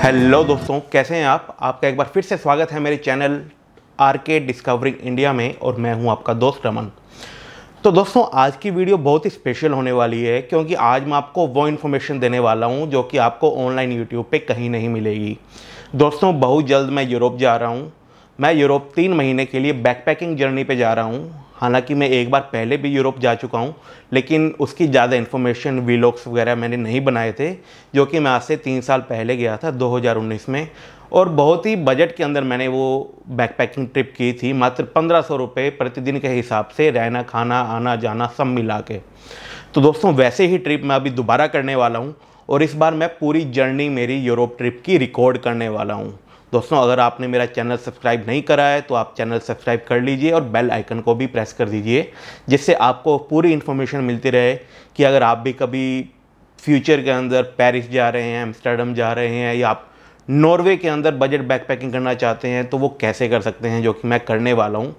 Hello दोस्तों, कैसे हैं आप? आपका एक बार फिर से स्वागत है मेरे चैनल आरके डिस्कवरिंग इंडिया में और मैं हूं आपका दोस्त रमन। तो दोस्तों, आज की वीडियो बहुत ही स्पेशल होने वाली है क्योंकि आज मैं आपको वो इन्फॉर्मेशन देने वाला हूं जो कि आपको ऑनलाइन यूट्यूब पे कहीं नहीं मिलेगी। दोस्तों, बहुत जल्द मैं यूरोप जा रहा हूं। मैं यूरोप 3 महीने के लिए बैकपैकिंग जर्नी पे जा रहा हूं। हालांकि मैं एक बार पहले भी यूरोप जा चुका हूं, लेकिन उसकी ज़्यादा इन्फॉर्मेशन वीलॉग्स वगैरह मैंने नहीं बनाए थे, जो कि मैं आज से 3 साल पहले गया था 2019 में। और बहुत ही बजट के अंदर मैंने वो बैकपैकिंग ट्रिप की थी, मात्र 1500 रुपये प्रतिदिन के हिसाब से, रहना खाना आना जाना सब मिला के। तो दोस्तों, वैसे ही ट्रिप मैं अभी दोबारा करने वाला हूँ और इस बार मैं पूरी जर्नी मेरी यूरोप ट्रिप की रिकॉर्ड करने वाला हूँ। दोस्तों, अगर आपने मेरा चैनल सब्सक्राइब नहीं करा है तो आप चैनल सब्सक्राइब कर लीजिए और बेल आइकन को भी प्रेस कर दीजिए, जिससे आपको पूरी इन्फॉर्मेशन मिलती रहे कि अगर आप भी कभी फ्यूचर के अंदर पेरिस जा रहे हैं, एम्स्टर्डम जा रहे हैं या आप नॉर्वे के अंदर बजट बैकपैकिंग करना चाहते हैं तो वो कैसे कर सकते हैं, जो कि मैं करने वाला हूँ।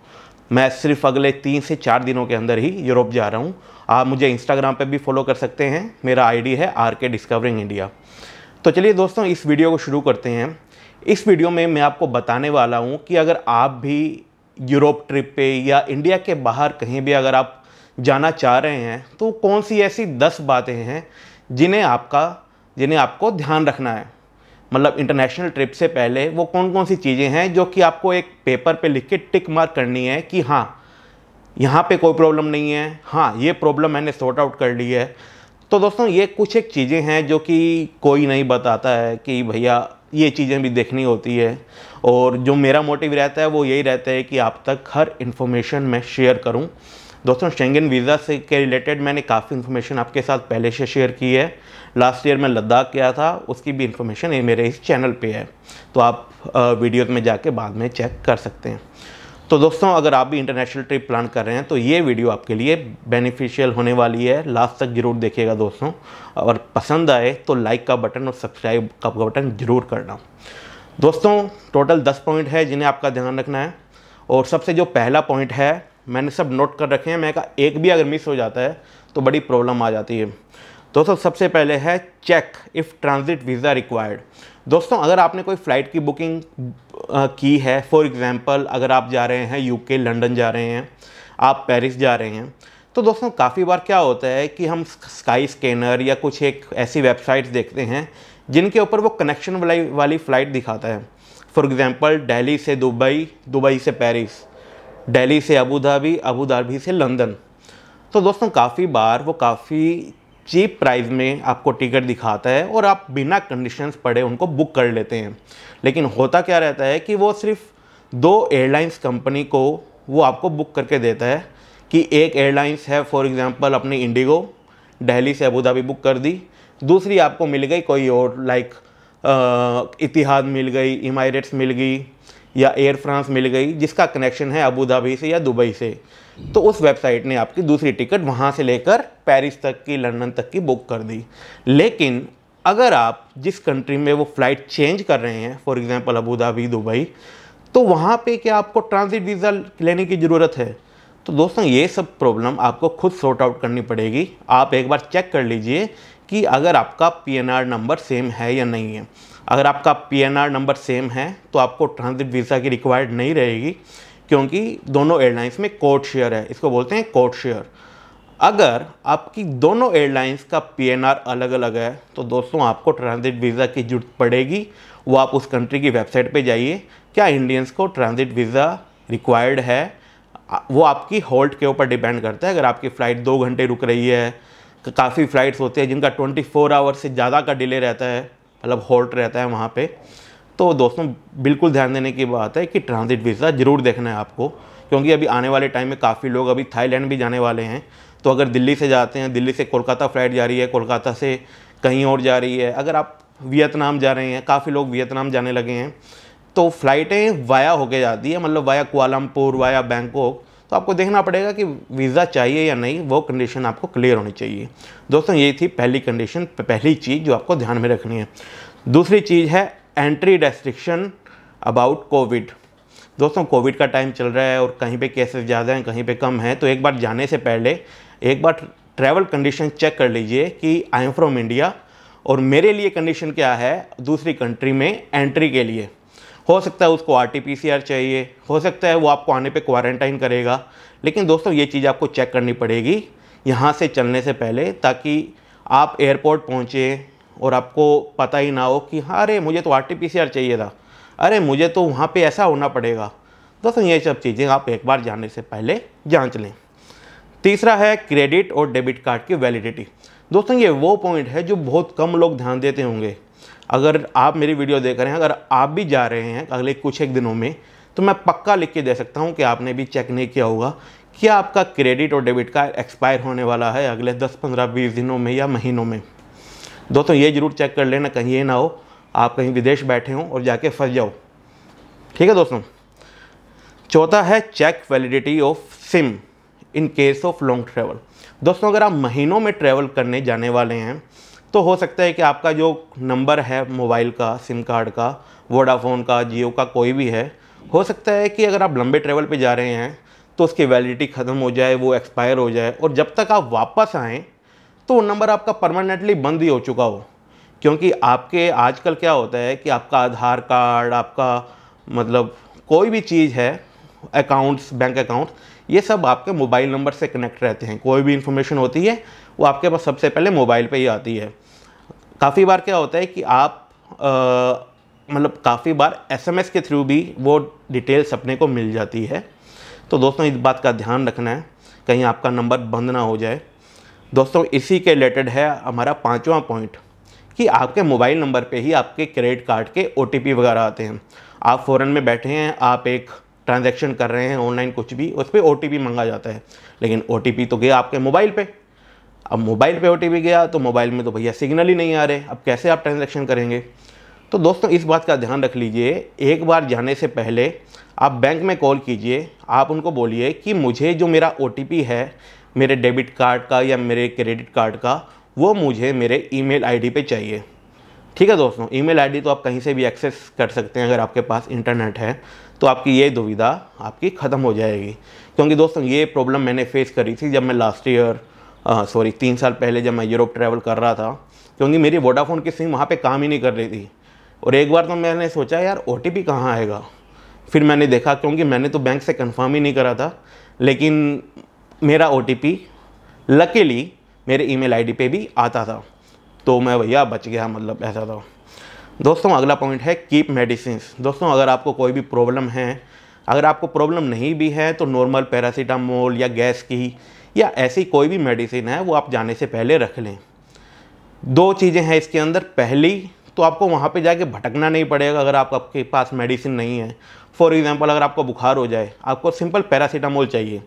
मैं सिर्फ अगले 3 से 4 दिनों के अंदर ही यूरोप जा रहा हूँ। आप मुझे इंस्टाग्राम पे भी फॉलो कर सकते हैं, मेरा आईडी है आरके डिस्कवरिंग इंडिया। तो चलिए दोस्तों, इस वीडियो को शुरू करते हैं। इस वीडियो में मैं आपको बताने वाला हूँ कि अगर आप भी यूरोप ट्रिप पे या इंडिया के बाहर कहीं भी अगर आप जाना चाह रहे हैं तो कौन सी ऐसी 10 बातें हैं जिन्हें आपको ध्यान रखना है। मतलब इंटरनेशनल ट्रिप से पहले वो कौन कौन सी चीज़ें हैं जो कि आपको एक पेपर पे लिख के टिक मार्क करनी है कि हाँ, यहाँ पे कोई प्रॉब्लम नहीं है, हाँ ये प्रॉब्लम मैंने सॉर्ट आउट कर ली है। तो दोस्तों, ये कुछ एक चीज़ें हैं जो कि कोई नहीं बताता है कि भैया ये चीज़ें भी देखनी होती है। और जो मेरा मोटिव रहता है वो यही रहता है कि आप तक हर इन्फॉर्मेशन मैं शेयर करूं। दोस्तों, शेंगन वीज़ा से के रिलेटेड मैंने काफ़ी इन्फॉर्मेशन आपके साथ पहले से शेयर की है। लास्ट ईयर मैं लद्दाख गया था, उसकी भी इन्फॉर्मेशन मेरे इस चैनल पे है, तो आप वीडियोज़ में जाके बाद में चेक कर सकते हैं। तो दोस्तों, अगर आप भी इंटरनेशनल ट्रिप प्लान कर रहे हैं तो ये वीडियो आपके लिए बेनिफिशियल होने वाली है। लास्ट तक ज़रूर देखिएगा दोस्तों, और पसंद आए तो लाइक का बटन और सब्सक्राइब का बटन ज़रूर करना। दोस्तों, टोटल 10 पॉइंट है जिन्हें आपका ध्यान रखना है। और सबसे जो पहला पॉइंट है, मैंने सब नोट कर रखे हैं, मैं कहा एक भी अगर मिस हो जाता है तो बड़ी प्रॉब्लम आ जाती है। दोस्तों, सबसे पहले है check if transit visa required. दोस्तों, अगर आपने कोई फ़्लाइट की बुकिंग की है, फॉर एग्ज़ाम्पल अगर आप जा रहे हैं यूके, लंदन जा रहे हैं, आप पेरिस जा रहे हैं, तो दोस्तों काफ़ी बार क्या होता है कि हम स्काई स्कैनर या कुछ एक ऐसी वेबसाइट्स देखते हैं जिनके ऊपर वो कनेक्शन वाली फ़्लाइट दिखाता है। फॉर एग्ज़ाम्पल दिल्ली से दुबई, दुबई से पेरिस, दिल्ली से अबू धाबी, अबू धाबी से लंदन। तो दोस्तों, काफ़ी बार वो काफ़ी चीप प्राइस में आपको टिकट दिखाता है और आप बिना कंडीशंस पढ़े उनको बुक कर लेते हैं। लेकिन होता क्या रहता है कि वो सिर्फ 2 एयरलाइंस कंपनी को वो आपको बुक करके देता है कि एक एयरलाइंस है, फॉर एग्जांपल अपनी इंडिगो, दिल्ली से अबू धाबी बुक कर दी। दूसरी आपको मिल गई कोई और, लाइक इतिहाद मिल गई, एमिरेट्स मिल गई या एयर फ्रांस मिल गई, जिसका कनेक्शन है अबू धाबी से या दुबई से। तो उस वेबसाइट ने आपकी दूसरी टिकट वहाँ से लेकर पेरिस तक की, लंदन तक की बुक कर दी। लेकिन अगर आप जिस कंट्री में वो फ़्लाइट चेंज कर रहे हैं, for example Abu Dhabi, Dubai, तो वहाँ पे क्या आपको ट्रांजिट वीज़ा लेने की ज़रूरत है? तो दोस्तों, ये सब प्रॉब्लम आपको खुद सॉर्ट आउट करनी पड़ेगी। आप एक बार चेक कर लीजिए कि अगर आपका PNR नंबर सेम है या नहीं है। अगर आपका PNR नंबर सेम है तो आपको ट्रांजिट वीज़ा की रिक्वायर्ड नहीं रहेगी, क्योंकि दोनों एयरलाइंस में कोड शेयर है, इसको बोलते हैं कोड शेयर। अगर आपकी दोनों एयरलाइंस का PNR अलग अलग है तो दोस्तों आपको ट्रांजिट वीज़ा की जरूरत पड़ेगी। वो आप उस कंट्री की वेबसाइट पे जाइए, क्या इंडियंस को ट्रांजिट वीज़ा रिक्वायर्ड है। वो आपकी होल्ट के ऊपर डिपेंड करता है। अगर आपकी फ़्लाइट 2 घंटे रुक रही है, काफ़ी फ़्लाइट्स होती है जिनका 24 आवर से ज़्यादा का डिले रहता है, मतलब होल्ट रहता है वहाँ पे, तो दोस्तों बिल्कुल ध्यान देने की बात है कि ट्रांजिट वीज़ा ज़रूर देखना है आपको। क्योंकि अभी आने वाले टाइम में काफ़ी लोग अभी थाईलैंड भी जाने वाले हैं। तो अगर दिल्ली से जाते हैं, दिल्ली से कोलकाता फ़्लाइट जा रही है, कोलकाता से कहीं और जा रही है, अगर आप वियतनाम जा रहे हैं, काफ़ी लोग वियतनाम जाने लगे हैं, तो फ़्लाइटें वाया होके जाती है, मतलब वाया कुआलालंपुर, वाया बैंकॉक। तो आपको देखना पड़ेगा कि वीज़ा चाहिए या नहीं, वो कंडीशन आपको क्लियर होनी चाहिए। दोस्तों, ये थी पहली कंडीशन, पहली चीज़ जो आपको ध्यान में रखनी है। दूसरी चीज़ है एंट्री रेस्ट्रिक्शन अबाउट कोविड। दोस्तों, कोविड का टाइम चल रहा है और कहीं पे केसेस ज़्यादा हैं, कहीं पे कम हैं, तो एक बार जाने से पहले एक बार ट्रैवल कंडीशन चेक कर लीजिए कि आई एम फ्रॉम इंडिया और मेरे लिए कंडीशन क्या है दूसरी कंट्री में एंट्री के लिए, हो सकता है उसको RT-PCR चाहिए, हो सकता है वो आपको आने पे क्वारंटाइन करेगा। लेकिन दोस्तों ये चीज़ आपको चेक करनी पड़ेगी यहाँ से चलने से पहले, ताकि आप एयरपोर्ट पहुँचे और आपको पता ही ना हो कि हाँ अरे मुझे तो RT-PCR चाहिए था, अरे मुझे तो वहाँ पे ऐसा होना पड़ेगा। दोस्तों ये सब चीज़ें आप एक बार जाने से पहले जांच लें। तीसरा है क्रेडिट और डेबिट कार्ड की वैलिडिटी। दोस्तों ये वो पॉइंट है जो बहुत कम लोग ध्यान देते होंगे। अगर आप मेरी वीडियो देख रहे हैं, अगर आप भी जा रहे हैं अगले कुछ एक दिनों में, तो मैं पक्का लिख के दे सकता हूँ कि आपने भी चेक नहीं किया होगा कि आपका क्रेडिट और डेबिट कार्ड एक्सपायर होने वाला है अगले 10, 15, 20 दिनों में या महीनों में। दोस्तों ये ज़रूर चेक कर लेना, कहीं ये ना हो आप कहीं विदेश बैठे हों और जाके फंस जाओ। ठीक है दोस्तों। चौथा है check validity of SIM in case of long travel. दोस्तों अगर आप महीनों में ट्रैवल करने जाने वाले हैं तो हो सकता है कि आपका जो नंबर है मोबाइल का, सिम कार्ड का, वोडाफोन का, जियो का, कोई भी है, हो सकता है कि अगर आप लंबे ट्रैवल पे जा रहे हैं तो उसकी वैलिडिटी ख़त्म हो जाए, वो एक्सपायर हो जाए, और जब तक आप वापस आएँ तो वो नंबर आपका परमानेंटली बंद ही हो चुका हो। क्योंकि आपके आजकल क्या होता है कि आपका आधार कार्ड, आपका मतलब कोई भी चीज़ है, अकाउंट्स, बैंक अकाउंट, ये सब आपके मोबाइल नंबर से कनेक्ट रहते हैं। कोई भी इन्फॉर्मेशन होती है वो आपके पास सबसे पहले मोबाइल पे ही आती है। काफ़ी बार क्या होता है कि आप मतलब काफ़ी बार SMS के थ्रू भी वो डिटेल्स अपने को मिल जाती है। तो दोस्तों इस बात का ध्यान रखना है कहीं आपका नंबर बंद ना हो जाए। दोस्तों इसी के रिलेटेड है हमारा 5वां पॉइंट कि आपके मोबाइल नंबर पे ही आपके क्रेडिट कार्ड के OTP वगैरह आते हैं। आप फ़ॉरेन में बैठे हैं, आप एक ट्रांजैक्शन कर रहे हैं ऑनलाइन कुछ भी, उस पर OTP मांगा जाता है, लेकिन OTP तो गया आपके मोबाइल पे। अब मोबाइल पे OTP गया तो मोबाइल में तो भैया सिग्नल ही नहीं आ रहे, अब कैसे आप ट्रांजैक्शन करेंगे। तो दोस्तों इस बात का ध्यान रख लीजिए, एक बार जाने से पहले आप बैंक में कॉल कीजिए, आप उनको बोलिए कि मुझे जो मेरा OTP है मेरे डेबिट कार्ड का या मेरे क्रेडिट कार्ड का, वो मुझे मेरे ईमेल आईडी पे चाहिए। ठीक है दोस्तों, ईमेल आईडी तो आप कहीं से भी एक्सेस कर सकते हैं, अगर आपके पास इंटरनेट है तो आपकी ये दुविधा आपकी ख़त्म हो जाएगी। क्योंकि दोस्तों ये प्रॉब्लम मैंने फेस करी थी जब मैं लास्ट ईयर 3 साल पहले जब मैं यूरोप ट्रैवल कर रहा था, क्योंकि मेरी वोडाफोन की सिम वहाँ पे काम ही नहीं कर रही थी। और एक बार तो मैंने सोचा यार OTP कहाँ आएगा, फिर मैंने देखा, क्योंकि मैंने तो बैंक से कंफर्म ही नहीं करा था, लेकिन मेरा OTP लकीली मेरे ईमेल आईडी पे भी आता था, तो मैं भैया बच गया, मतलब ऐसा था। दोस्तों अगला पॉइंट है कीप मेडिसिन्स। दोस्तों अगर आपको कोई भी प्रॉब्लम है, अगर आपको प्रॉब्लम नहीं भी है तो नॉर्मल पैरासीटामोल या गैस की या ऐसी कोई भी मेडिसिन है वो आप जाने से पहले रख लें। 2 चीज़ें हैं इसके अंदर। पहली तो आपको वहाँ पे जाके भटकना नहीं पड़ेगा अगर आपके पास मेडिसिन नहीं है। फॉर एग्जांपल अगर आपको बुखार हो जाए, आपको सिंपल पैरासीटामोल चाहिए,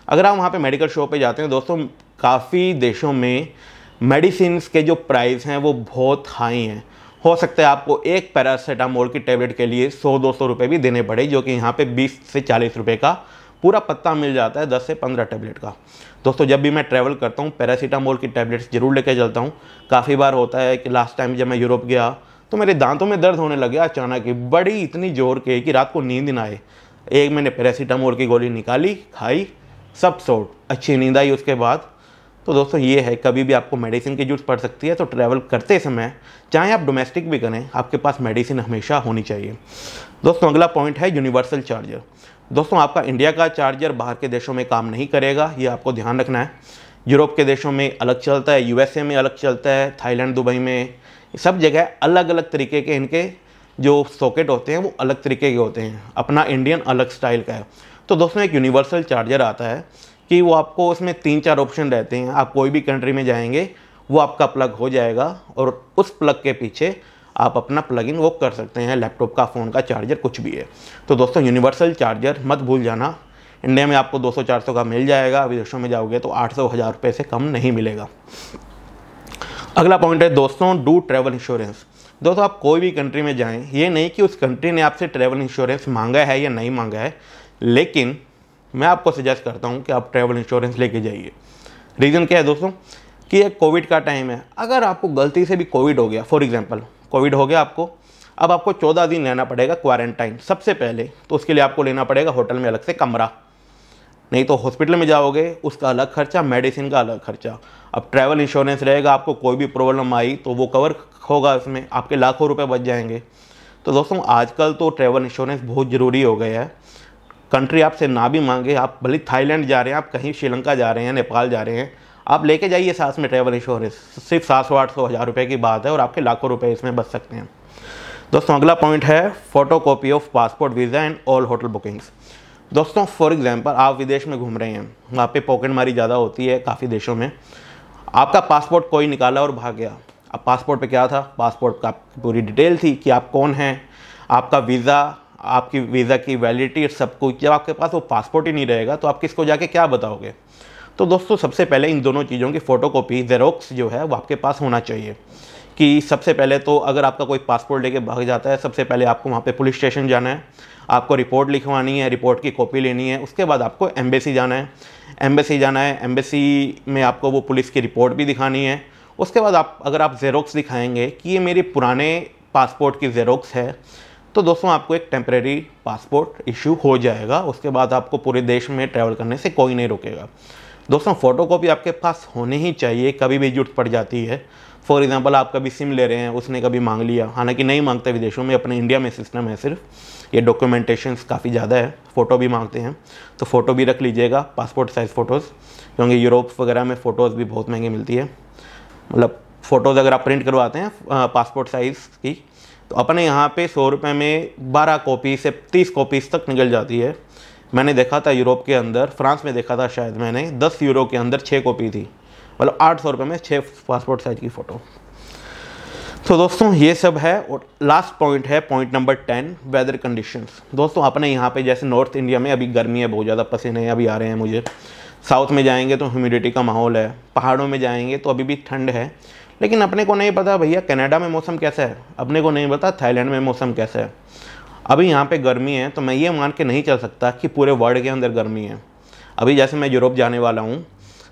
अगर आप वहाँ पे मेडिकल शॉप पे जाते हैं, दोस्तों काफ़ी देशों में मेडिसिन के जो प्राइस हैं वो बहुत हाई हैं। हो सकता है आपको एक पैरासीटामोल की टैबलेट के लिए 100-200 रुपये भी देने पड़े, जो कि यहाँ पे 20 से 40 रुपये का पूरा पत्ता मिल जाता है, 10 से 15 टैबलेट का। दोस्तों जब भी मैं ट्रैवल करता हूँ पैरासीटामोल की टैबलेट्स ज़रूर लेके चलता हूँ। काफ़ी बार होता है कि लास्ट टाइम जब मैं यूरोप गया तो मेरे दांतों में दर्द होने लगे अचानक ही, बड़ी इतनी जोर के कि रात को नींद ना आए। एक मैंने पैरासीटामोल की गोली निकाली, खाई, सब सॉर्ट, अच्छी नींद आई उसके बाद। तो दोस्तों ये है, कभी भी आपको मेडिसिन की जरूरत पड़ सकती है, तो ट्रैवल करते समय चाहे आप डोमेस्टिक भी करें, आपके पास मेडिसिन हमेशा होनी चाहिए। दोस्तों अगला पॉइंट है यूनिवर्सल चार्जर। दोस्तों आपका इंडिया का चार्जर बाहर के देशों में काम नहीं करेगा, ये आपको ध्यान रखना है। यूरोप के देशों में अलग चलता है, USA में अलग चलता है, थाईलैंड, दुबई में, सब जगह अलग अलग तरीके के इनके जो सॉकेट होते हैं वो अलग तरीके के होते हैं। अपना इंडियन अलग स्टाइल का है। तो दोस्तों एक यूनिवर्सल चार्जर आता है कि वो आपको उसमें 3-4 ऑप्शन रहते हैं। आप कोई भी कंट्री में जाएंगे वो आपका प्लग हो जाएगा और उस प्लग के पीछे आप अपना प्लग इन वो कर सकते हैं, लैपटॉप का, फ़ोन का चार्जर, कुछ भी है। तो दोस्तों यूनिवर्सल चार्जर मत भूल जाना। इंडिया में आपको 200-400 का मिल जाएगा, विदेशों में जाओगे तो 800-1000 रुपये से कम नहीं मिलेगा। अगला पॉइंट है दोस्तों डू ट्रैवल इंश्योरेंस। दोस्तों आप कोई भी कंट्री में जाएं, ये नहीं कि उस कंट्री ने आपसे ट्रैवल इंश्योरेंस मांगा है या नहीं मांगा है, लेकिन मैं आपको सजेस्ट करता हूं कि आप ट्रैवल इंश्योरेंस लेके जाइए। रीज़न क्या है दोस्तों कि ये कोविड का टाइम है। अगर आपको गलती से भी कोविड हो गया, फॉर एग्जांपल कोविड हो गया आपको, अब आपको 14 दिन रहना पड़ेगा क्वारंटाइन सबसे पहले। तो उसके लिए आपको लेना पड़ेगा होटल में अलग से कमरा, नहीं तो हॉस्पिटल में जाओगे उसका अलग खर्चा, मेडिसिन का अलग खर्चा। अब ट्रैवल इंश्योरेंस रहेगा, आपको कोई भी प्रॉब्लम आई तो वो कवर होगा, इसमें आपके लाखों रुपए बच जाएंगे। तो दोस्तों आजकल तो ट्रैवल इंश्योरेंस बहुत ज़रूरी हो गया है। कंट्री आपसे ना भी मांगे, आप भले थाईलैंड जा रहे हैं, आप कहीं श्रीलंका जा रहे हैं, नेपाल जा रहे हैं, आप लेके जाइए साथ में ट्रैवल इंश्योरेंस। सिर्फ 700-800 हज़ार रुपये की बात है और आपके लाखों रुपए इसमें बच सकते हैं। दोस्तों अगला पॉइंट है photo copy of passport, visa and all hotel bookings. दोस्तों फॉर एग्जांपल आप विदेश में घूम रहे हैं, वहाँ पे पॉकेट मारी ज़्यादा होती है काफ़ी देशों में। आपका पासपोर्ट कोई निकाला और भाग गया। अब पासपोर्ट पे क्या था, पासपोर्ट का पूरी डिटेल थी कि आप कौन हैं, आपका वीज़ा, आपकी वीज़ा की वैलिडिटी, सब कुछ। जब आपके पास वो पासपोर्ट ही नहीं रहेगा तो आप किसको जाके क्या बताओगे। तो दोस्तों सबसे पहले इन दोनों चीज़ों की फ़ोटोकॉपी, ज़ेरोक्स जो है वो आपके पास होना चाहिए। कि सबसे पहले तो अगर आपका कोई पासपोर्ट लेके भाग जाता है, सबसे पहले आपको वहाँ पे पुलिस स्टेशन जाना है, आपको रिपोर्ट लिखवानी है, रिपोर्ट की कॉपी लेनी है। उसके बाद आपको एम्बेसी जाना है, एम्बेसी में आपको वो पुलिस की रिपोर्ट भी दिखानी है। उसके बाद अगर आप ज़ेरोक्स दिखाएंगे कि ये मेरे पुराने पासपोर्ट की ज़ेरोक्स है, तो दोस्तों आपको एक टेम्परेरी पासपोर्ट इशू हो जाएगा। उसके बाद आपको पूरे देश में ट्रैवल करने से कोई नहीं रोकेगा। दोस्तों फ़ोटोकॉपी आपके पास होनी ही चाहिए, कभी भी ज़रूरत पड़ जाती है। फॉर एग्जांपल आप कभी सिम ले रहे हैं, उसने कभी मांग लिया, हालांकि नहीं मांगते विदेशों में, अपने इंडिया में सिस्टम है सिर्फ ये डॉक्यूमेंटेशंस काफ़ी ज़्यादा है, फ़ोटो भी मांगते हैं। तो फ़ोटो भी रख लीजिएगा, पासपोर्ट साइज़ फ़ोटोज़, क्योंकि यूरोप वगैरह में फ़ोटोज़ भी बहुत महंगी मिलती है। मतलब फ़ोटोज़ अगर आप प्रिंट करवाते हैं पासपोर्ट साइज़ की, तो अपने यहाँ पे 100 रुपये में 12 कॉपी से 30 कॉपीज़ तक निकल जाती है। मैंने देखा था यूरोप के अंदर, फ्रांस में देखा था शायद मैंने, 10 यूरो के अंदर 6 कॉपी थी, मतलब 800 रुपये में 6 पासपोर्ट साइज़ की फ़ोटो। तो दोस्तों ये सब है। और लास्ट पॉइंट है पॉइंट नंबर 10, वेदर कंडीशंस। दोस्तों अपने यहाँ पे जैसे नॉर्थ इंडिया में अभी गर्मी है, बहुत ज़्यादा पसीने अभी आ रहे हैं मुझे। साउथ में जाएंगे तो ह्यूमिडिटी का माहौल है, पहाड़ों में जाएंगे तो अभी भी ठंड है। लेकिन अपने को नहीं पता भैया कनाडा में मौसम कैसा है, अपने को नहीं पता थाईलैंड में मौसम कैसा है। अभी यहाँ पे गर्मी है तो मैं ये मान के नहीं चल सकता कि पूरे वर्ल्ड के अंदर गर्मी है। अभी जैसे मैं यूरोप जाने वाला हूँ,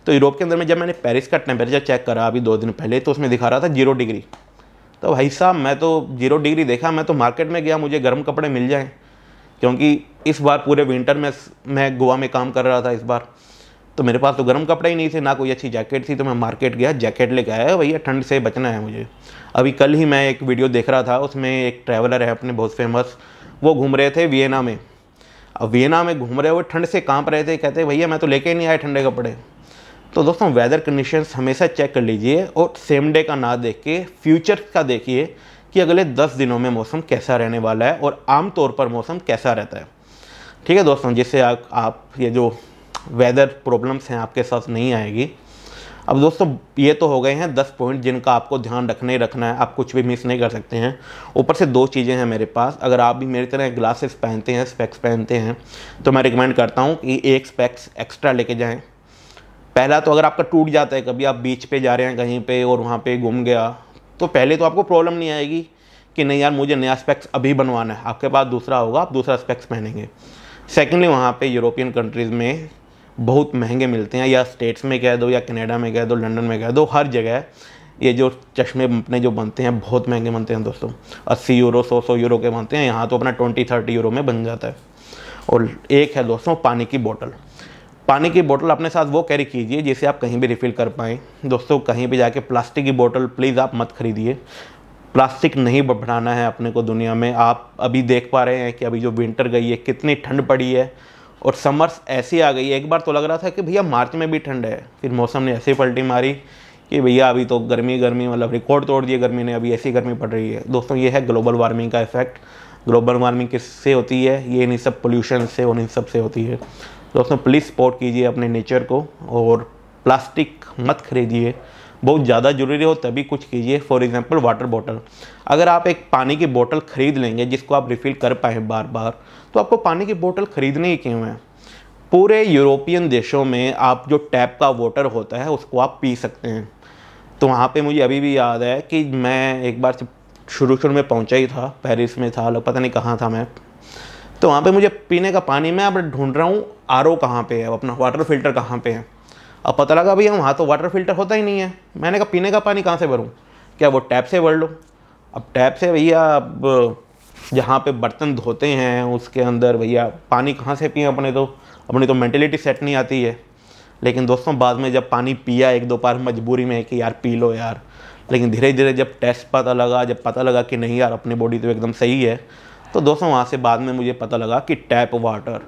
तो यूरोप के अंदर में जब मैंने पेरिस का टेम्परेचर चेक करा अभी 2 दिन पहले, तो उसमें दिखा रहा था 0 डिग्री। तो भाई साहब मैं तो 0 डिग्री देखा, मैं तो मार्केट में गया मुझे गर्म कपड़े मिल जाएँ, क्योंकि इस बार पूरे विंटर में मैं गोवा में काम कर रहा था इस बार, तो मेरे पास तो गर्म कपड़े ही नहीं थे, ना कोई अच्छी जैकेट थी। तो मैं मार्केट गया, जैकेट लेके आया, भैया ठंड से बचना है मुझे। अभी कल ही मैं एक वीडियो देख रहा था, उसमें एक ट्रैवलर है अपने बहुत फेमस, वो घूम रहे थे वियना में। अब वियना में घूम रहे हुए ठंड से कांप रहे थे, कहते भैया मैं तो लेके ही नहीं आया ठंडे कपड़े। तो दोस्तों वेदर कंडीशंस हमेशा चेक कर लीजिए और सेम डे का ना देख के फ्यूचर का देखिए कि अगले 10 दिनों में मौसम कैसा रहने वाला है और आम तौर पर मौसम कैसा रहता है। ठीक है दोस्तों, जिससे आप ये जो वेदर प्रॉब्लम्स हैं आपके साथ नहीं आएगी। अब दोस्तों ये तो हो गए हैं 10 पॉइंट जिनका आपको ध्यान रखना ही रखना है, आप कुछ भी मिस नहीं कर सकते हैं। ऊपर से 2 चीज़ें हैं मेरे पास, अगर आप भी मेरी तरह ग्लासेस पहनते हैं, स्पेक्स पहनते हैं, तो मैं रिकमेंड करता हूँ कि एक स्पेक्स एक्स्ट्रा लेके जाएं। पहला तो अगर आपका टूट जाता है, कभी आप बीच पे जा रहे हैं कहीं पे और वहाँ पे गुम गया, तो पहले तो आपको प्रॉब्लम नहीं आएगी कि नहीं यार मुझे नया स्पेक्स अभी बनवाना है, आपके पास दूसरा होगा, आप दूसरा स्पेक्स पहनेंगे। सेकेंडली वहाँ पे यूरोपियन कंट्रीज़ में बहुत महंगे मिलते हैं, या स्टेट्स में कह दो या कनाडा में कह दो, लंदन में कह दो, हर जगह ये जो चश्मे अपने जो बनते हैं बहुत महंगे बनते हैं दोस्तों। 80 यूरो 100 यूरो के बनते हैं, यहाँ तो अपना 20-30 यूरो में बन जाता है। और एक है दोस्तों पानी की बोतल। पानी की बोतल अपने साथ वो कैरी कीजिए जिसे आप कहीं भी रिफ़िल कर पाएँ। दोस्तों कहीं भी जाके प्लास्टिक की बोतल प्लीज़ आप मत खरीदिए, प्लास्टिक नहीं बढ़ाना है अपने को दुनिया में। आप अभी देख पा रहे हैं कि अभी जो विंटर गई है कितनी ठंड पड़ी है और समर्स ऐसी आ गई है। एक बार तो लग रहा था कि भैया मार्च में भी ठंड है, फिर मौसम ने ऐसी पलटी मारी कि भैया अभी तो गर्मी मतलब रिकॉर्ड तोड़ दिए गर्मी ने, अभी ऐसी गर्मी पड़ रही है। दोस्तों ये है ग्लोबल वार्मिंग का इफेक्ट। ग्लोबल वार्मिंग किससे होती है, ये नहीं सब पोल्यूशन से और इन सब से होती है। दोस्तों प्लीज़ सपोर्ट कीजिए अपने नेचर को और प्लास्टिक मत खरीदिए, बहुत ज़्यादा ज़रूरी हो तभी कुछ कीजिए। फॉर एग्जांपल वाटर बॉटल, अगर आप एक पानी की बोतल ख़रीद लेंगे जिसको आप रिफ़िल कर पाएँ बार बार, तो आपको पानी की बोतल ख़रीदनी ही क्यों है। पूरे यूरोपियन देशों में आप जो टैप का वाटर होता है उसको आप पी सकते हैं। तो वहाँ पे मुझे अभी भी याद है कि मैं एक बार शुरू में पहुँचा ही था, पेरिस में था, पता नहीं कहाँ था मैं, तो वहाँ पे मुझे पीने का पानी, मैं अब ढूंढ रहा हूँ आरओ कहाँ पे है, अपना वाटर फ़िल्टर कहाँ पे है। अब पता लगा भैया वहाँ तो वाटर फ़िल्टर होता ही नहीं है। मैंने कहा पीने का पानी कहाँ से भरूँ, क्या वो टैप से भर लो। अब टैप से भैया अब जहाँ पे बर्तन धोते हैं उसके अंदर भैया पानी कहाँ से पिए अपने, तो अपनी तो मेंटेलिटी सेट नहीं आती है। लेकिन दोस्तों बाद में जब पानी पिया एक दो बार मजबूरी में कि यार पी लो यार, लेकिन धीरे धीरे जब टेस्ट पता लगा, जब पता लगा कि नहीं यार अपनी बॉडी तो एकदम सही है, तो दोस्तों वहाँ से बाद में मुझे पता लगा कि टैप वाटर,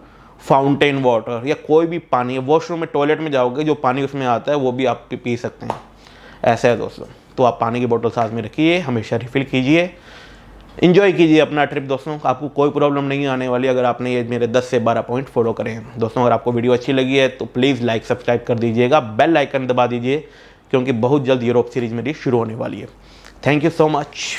फाउंटेन वाटर या कोई भी पानी, वॉशरूम में टॉयलेट में जाओगे जो पानी उसमें आता है वो भी आप पी सकते हैं। ऐसा है दोस्तों। तो आप पानी की बोतल साथ में रखिए, हमेशा रिफ़िल कीजिए, इंजॉय कीजिए अपना ट्रिप दोस्तों। आपको कोई प्रॉब्लम नहीं आने वाली अगर आपने ये मेरे 10 से 12 पॉइंट फॉलो करें हैं दोस्तों। अगर आपको वीडियो अच्छी लगी है तो प्लीज़ लाइक सब्सक्राइब कर दीजिएगा, बेल आइकन दबा दीजिए, क्योंकि बहुत जल्द यूरोप सीरीज़ मेरी शुरू होने वाली है। Thank you so much.